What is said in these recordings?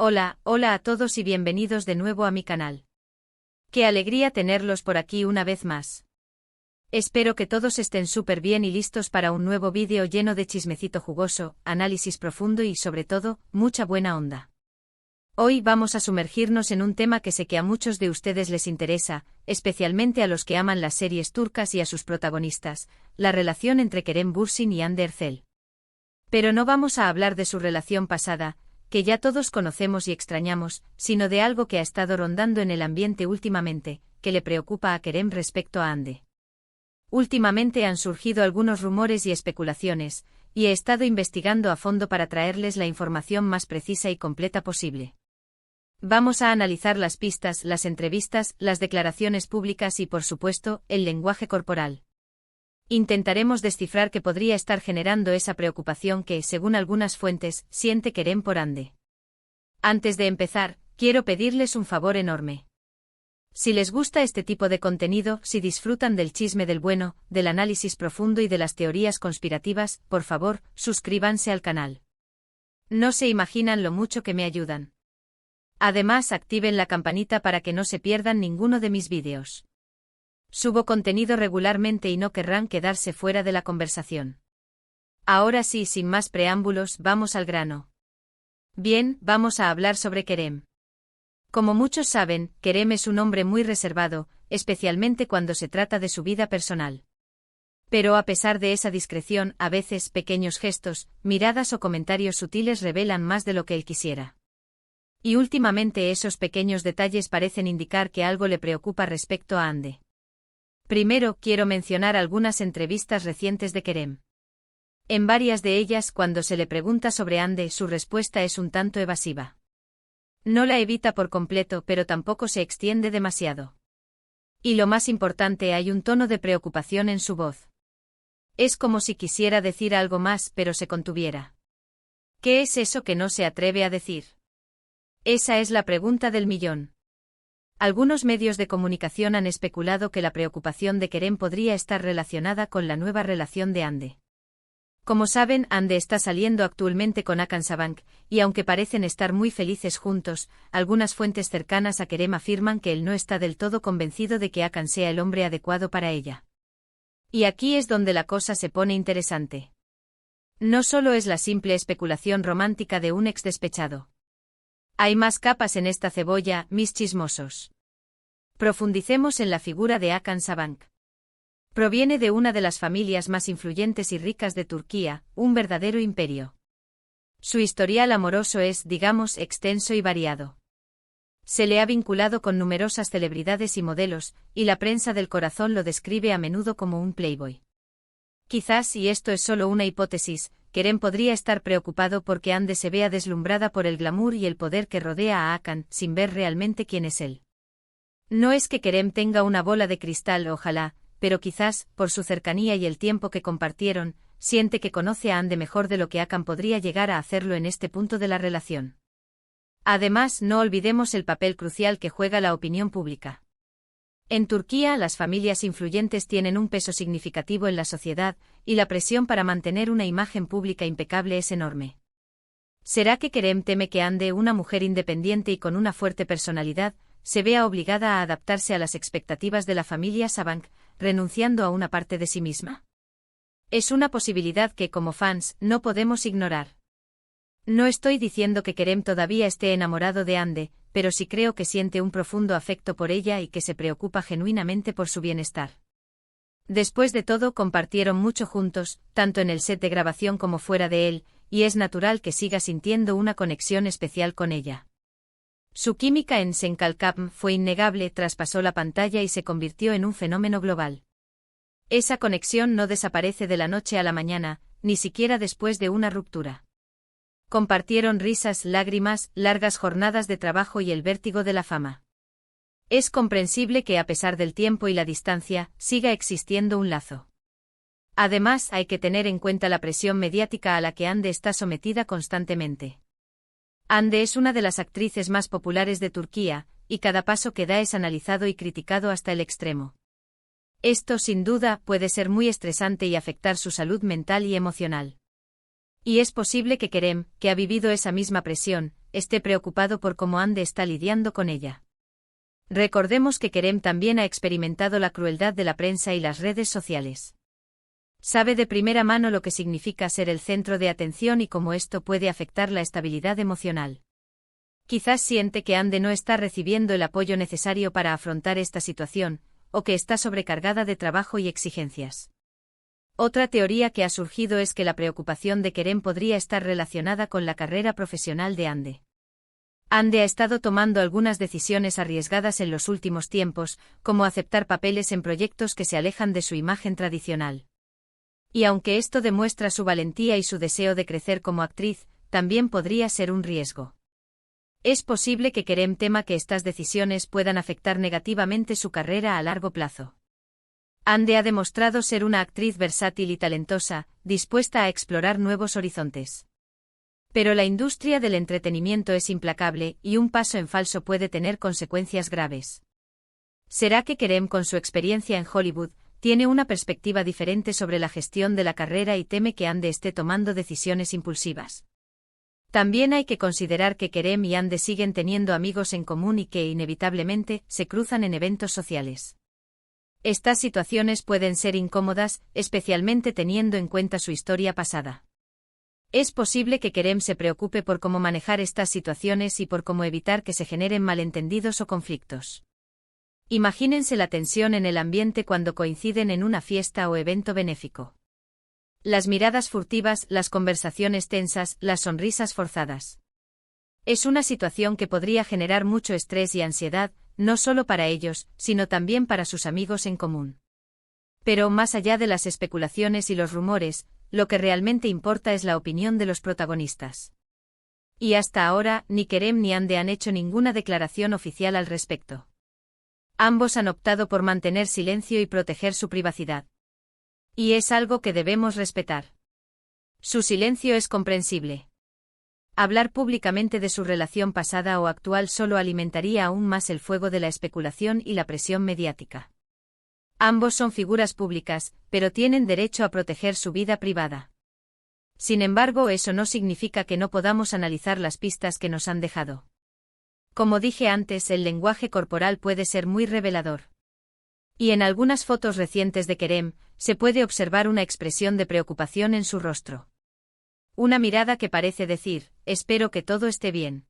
Hola a todos y bienvenidos de nuevo a mi canal. Qué alegría tenerlos por aquí una vez más. Espero que todos estén súper bien y listos para un nuevo vídeo lleno de chismecito jugoso, análisis profundo y sobre todo, mucha buena onda. Hoy vamos a sumergirnos en un tema que sé que a muchos de ustedes les interesa, especialmente a los que aman las series turcas y a sus protagonistas, la relación entre Kerem Bürsin y Hande Erçel. Pero no vamos a hablar de su relación pasada, que ya todos conocemos y extrañamos, sino de algo que ha estado rondando en el ambiente últimamente, que le preocupa a Kerem respecto a Hande. Últimamente han surgido algunos rumores y especulaciones, y he estado investigando a fondo para traerles la información más precisa y completa posible. Vamos a analizar las pistas, las entrevistas, las declaraciones públicas y, por supuesto, el lenguaje corporal. Intentaremos descifrar qué podría estar generando esa preocupación que, según algunas fuentes, siente Kerem por Hande. Antes de empezar, quiero pedirles un favor enorme. Si les gusta este tipo de contenido, si disfrutan del chisme del bueno, del análisis profundo y de las teorías conspirativas, por favor, suscríbanse al canal. No se imaginan lo mucho que me ayudan. Además, activen la campanita para que no se pierdan ninguno de mis vídeos. Subo contenido regularmente y no querrán quedarse fuera de la conversación. Ahora sí, sin más preámbulos, vamos al grano. Bien, vamos a hablar sobre Kerem. Como muchos saben, Kerem es un hombre muy reservado, especialmente cuando se trata de su vida personal. Pero a pesar de esa discreción, a veces pequeños gestos, miradas o comentarios sutiles revelan más de lo que él quisiera. Y últimamente esos pequeños detalles parecen indicar que algo le preocupa respecto a Hande. Primero, quiero mencionar algunas entrevistas recientes de Kerem. En varias de ellas, cuando se le pregunta sobre Hande, su respuesta es un tanto evasiva. No la evita por completo, pero tampoco se extiende demasiado. Y lo más importante, hay un tono de preocupación en su voz. Es como si quisiera decir algo más, pero se contuviera. ¿Qué es eso que no se atreve a decir? Esa es la pregunta del millón. Algunos medios de comunicación han especulado que la preocupación de Kerem podría estar relacionada con la nueva relación de Hande. Como saben, Hande está saliendo actualmente con Hakan Sabank, y aunque parecen estar muy felices juntos, algunas fuentes cercanas a Kerem afirman que él no está del todo convencido de que Hakan sea el hombre adecuado para ella. Y aquí es donde la cosa se pone interesante. No solo es la simple especulación romántica de un ex despechado. Hay más capas en esta cebolla, mis chismosos. Profundicemos en la figura de Hakan Sabank. Proviene de una de las familias más influyentes y ricas de Turquía, un verdadero imperio. Su historial amoroso es, digamos, extenso y variado. Se le ha vinculado con numerosas celebridades y modelos, y la prensa del corazón lo describe a menudo como un playboy. Quizás, y esto es solo una hipótesis, Kerem podría estar preocupado porque Hande se vea deslumbrada por el glamour y el poder que rodea a Hakan, sin ver realmente quién es él. No es que Kerem tenga una bola de cristal, ojalá, pero quizás, por su cercanía y el tiempo que compartieron, siente que conoce a Hande mejor de lo que Hakan podría llegar a hacerlo en este punto de la relación. Además, no olvidemos el papel crucial que juega la opinión pública. En Turquía, las familias influyentes tienen un peso significativo en la sociedad, y la presión para mantener una imagen pública impecable es enorme. ¿Será que Kerem teme que Hande, una mujer independiente y con una fuerte personalidad, se vea obligada a adaptarse a las expectativas de la familia Sabank, renunciando a una parte de sí misma? Es una posibilidad que, como fans, no podemos ignorar. No estoy diciendo que Kerem todavía esté enamorado de Hande, pero sí creo que siente un profundo afecto por ella y que se preocupa genuinamente por su bienestar. Después de todo, compartieron mucho juntos, tanto en el set de grabación como fuera de él, y es natural que siga sintiendo una conexión especial con ella. Su química en Senkalkapm fue innegable, traspasó la pantalla y se convirtió en un fenómeno global. Esa conexión no desaparece de la noche a la mañana, ni siquiera después de una ruptura. Compartieron risas, lágrimas, largas jornadas de trabajo y el vértigo de la fama. Es comprensible que a pesar del tiempo y la distancia, siga existiendo un lazo. Además, hay que tener en cuenta la presión mediática a la que Hande está sometida constantemente. Hande es una de las actrices más populares de Turquía, y cada paso que da es analizado y criticado hasta el extremo. Esto, sin duda, puede ser muy estresante y afectar su salud mental y emocional. Y es posible que Kerem, que ha vivido esa misma presión, esté preocupado por cómo Ande está lidiando con ella. Recordemos que Kerem también ha experimentado la crueldad de la prensa y las redes sociales. Sabe de primera mano lo que significa ser el centro de atención y cómo esto puede afectar la estabilidad emocional. Quizás siente que Ande no está recibiendo el apoyo necesario para afrontar esta situación, o que está sobrecargada de trabajo y exigencias. Otra teoría que ha surgido es que la preocupación de Kerem podría estar relacionada con la carrera profesional de Ande. Ande ha estado tomando algunas decisiones arriesgadas en los últimos tiempos, como aceptar papeles en proyectos que se alejan de su imagen tradicional. Y aunque esto demuestra su valentía y su deseo de crecer como actriz, también podría ser un riesgo. Es posible que Kerem tema que estas decisiones puedan afectar negativamente su carrera a largo plazo. Ande ha demostrado ser una actriz versátil y talentosa, dispuesta a explorar nuevos horizontes. Pero la industria del entretenimiento es implacable y un paso en falso puede tener consecuencias graves. ¿Será que Kerem, con su experiencia en Hollywood, tiene una perspectiva diferente sobre la gestión de la carrera y teme que Ande esté tomando decisiones impulsivas? También hay que considerar que Kerem y Ande siguen teniendo amigos en común y que, inevitablemente, se cruzan en eventos sociales. Estas situaciones pueden ser incómodas, especialmente teniendo en cuenta su historia pasada. Es posible que Kerem se preocupe por cómo manejar estas situaciones y por cómo evitar que se generen malentendidos o conflictos. Imagínense la tensión en el ambiente cuando coinciden en una fiesta o evento benéfico. Las miradas furtivas, las conversaciones tensas, las sonrisas forzadas. Es una situación que podría generar mucho estrés y ansiedad, no solo para ellos, sino también para sus amigos en común. Pero más allá de las especulaciones y los rumores, lo que realmente importa es la opinión de los protagonistas. Y hasta ahora, ni Kerem ni Ande han hecho ninguna declaración oficial al respecto. Ambos han optado por mantener silencio y proteger su privacidad. Y es algo que debemos respetar. Su silencio es comprensible. Hablar públicamente de su relación pasada o actual solo alimentaría aún más el fuego de la especulación y la presión mediática. Ambos son figuras públicas, pero tienen derecho a proteger su vida privada. Sin embargo, eso no significa que no podamos analizar las pistas que nos han dejado. Como dije antes, el lenguaje corporal puede ser muy revelador. Y en algunas fotos recientes de Kerem, se puede observar una expresión de preocupación en su rostro. Una mirada que parece decir, espero que todo esté bien.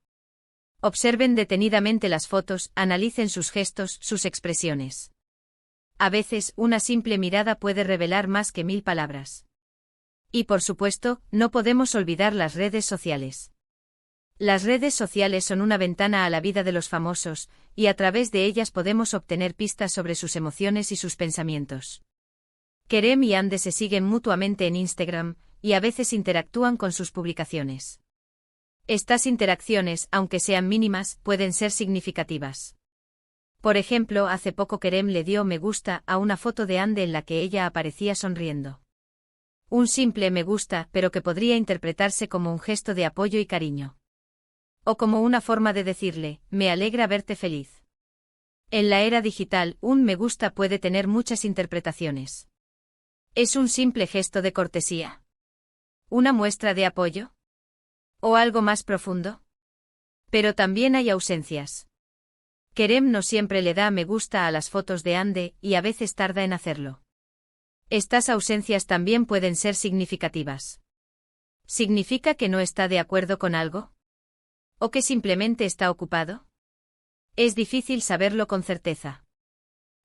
Observen detenidamente las fotos, analicen sus gestos, sus expresiones. A veces, una simple mirada puede revelar más que 1000 palabras. Y por supuesto, no podemos olvidar las redes sociales. Las redes sociales son una ventana a la vida de los famosos, y a través de ellas podemos obtener pistas sobre sus emociones y sus pensamientos. Kerem y Ande se siguen mutuamente en Instagram, y a veces interactúan con sus publicaciones. Estas interacciones, aunque sean mínimas, pueden ser significativas. Por ejemplo, hace poco Kerem le dio me gusta a una foto de Ande en la que ella aparecía sonriendo. Un simple me gusta, pero que podría interpretarse como un gesto de apoyo y cariño. O como una forma de decirle, me alegra verte feliz. En la era digital, un me gusta puede tener muchas interpretaciones. ¿Es un simple gesto de cortesía? ¿Una muestra de apoyo? ¿O algo más profundo? Pero también hay ausencias. Kerem no siempre le da me gusta a las fotos de Ande, y a veces tarda en hacerlo. Estas ausencias también pueden ser significativas. ¿Significa que no está de acuerdo con algo? ¿O que simplemente está ocupado? Es difícil saberlo con certeza.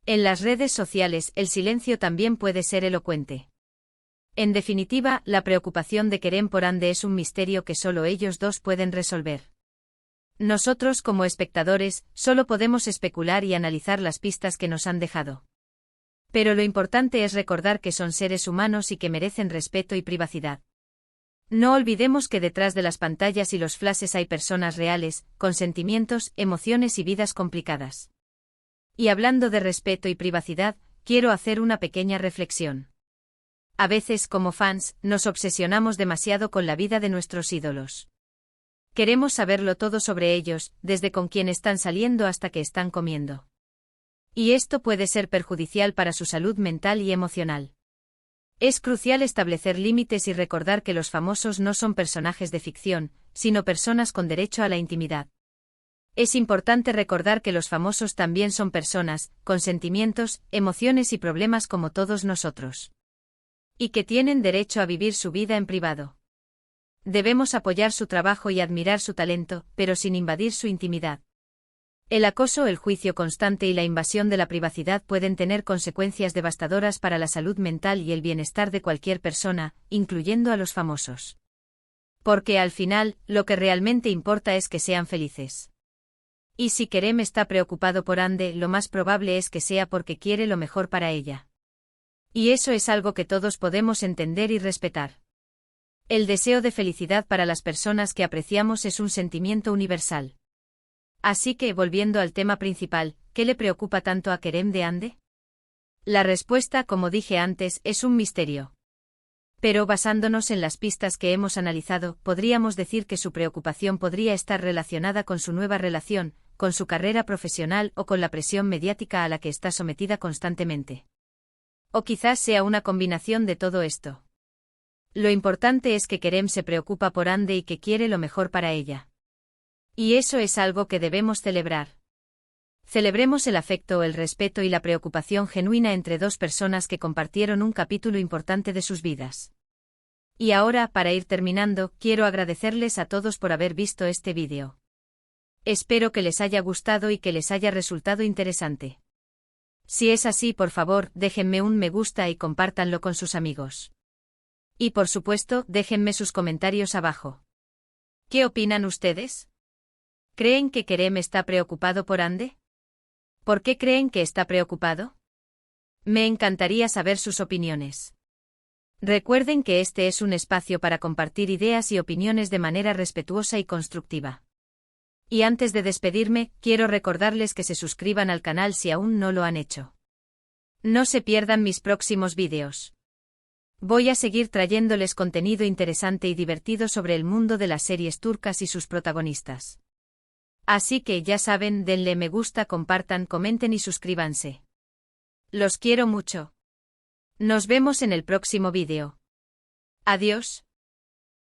En las redes sociales, el silencio también puede ser elocuente. En definitiva, la preocupación de Kerem por Ande es un misterio que solo ellos dos pueden resolver. Nosotros, como espectadores, solo podemos especular y analizar las pistas que nos han dejado. Pero lo importante es recordar que son seres humanos y que merecen respeto y privacidad. No olvidemos que detrás de las pantallas y los flashes hay personas reales, con sentimientos, emociones y vidas complicadas. Y hablando de respeto y privacidad, quiero hacer una pequeña reflexión. A veces, como fans, nos obsesionamos demasiado con la vida de nuestros ídolos. Queremos saberlo todo sobre ellos, desde con quién están saliendo hasta qué están comiendo. Y esto puede ser perjudicial para su salud mental y emocional. Es crucial establecer límites y recordar que los famosos no son personajes de ficción, sino personas con derecho a la intimidad. Es importante recordar que los famosos también son personas, con sentimientos, emociones y problemas como todos nosotros. Y que tienen derecho a vivir su vida en privado. Debemos apoyar su trabajo y admirar su talento, pero sin invadir su intimidad. El acoso, el juicio constante y la invasión de la privacidad pueden tener consecuencias devastadoras para la salud mental y el bienestar de cualquier persona, incluyendo a los famosos. Porque al final, lo que realmente importa es que sean felices. Y si Kerem está preocupado por Hande, lo más probable es que sea porque quiere lo mejor para ella. Y eso es algo que todos podemos entender y respetar. El deseo de felicidad para las personas que apreciamos es un sentimiento universal. Así que, volviendo al tema principal, ¿qué le preocupa tanto a Kerem de Hande? La respuesta, como dije antes, es un misterio. Pero basándonos en las pistas que hemos analizado, podríamos decir que su preocupación podría estar relacionada con su nueva relación, con su carrera profesional o con la presión mediática a la que está sometida constantemente. O quizás sea una combinación de todo esto. Lo importante es que Kerem se preocupa por Hande y que quiere lo mejor para ella. Y eso es algo que debemos celebrar. Celebremos el afecto, el respeto y la preocupación genuina entre dos personas que compartieron un capítulo importante de sus vidas. Y ahora, para ir terminando, quiero agradecerles a todos por haber visto este vídeo. Espero que les haya gustado y que les haya resultado interesante. Si es así, por favor, déjenme un me gusta y compártanlo con sus amigos. Y por supuesto, déjenme sus comentarios abajo. ¿Qué opinan ustedes? ¿Creen que Kerem está preocupado por Hande? ¿Por qué creen que está preocupado? Me encantaría saber sus opiniones. Recuerden que este es un espacio para compartir ideas y opiniones de manera respetuosa y constructiva. Y antes de despedirme, quiero recordarles que se suscriban al canal si aún no lo han hecho. No se pierdan mis próximos vídeos. Voy a seguir trayéndoles contenido interesante y divertido sobre el mundo de las series turcas y sus protagonistas. Así que ya saben, denle me gusta, compartan, comenten y suscríbanse. Los quiero mucho. Nos vemos en el próximo vídeo. Adiós.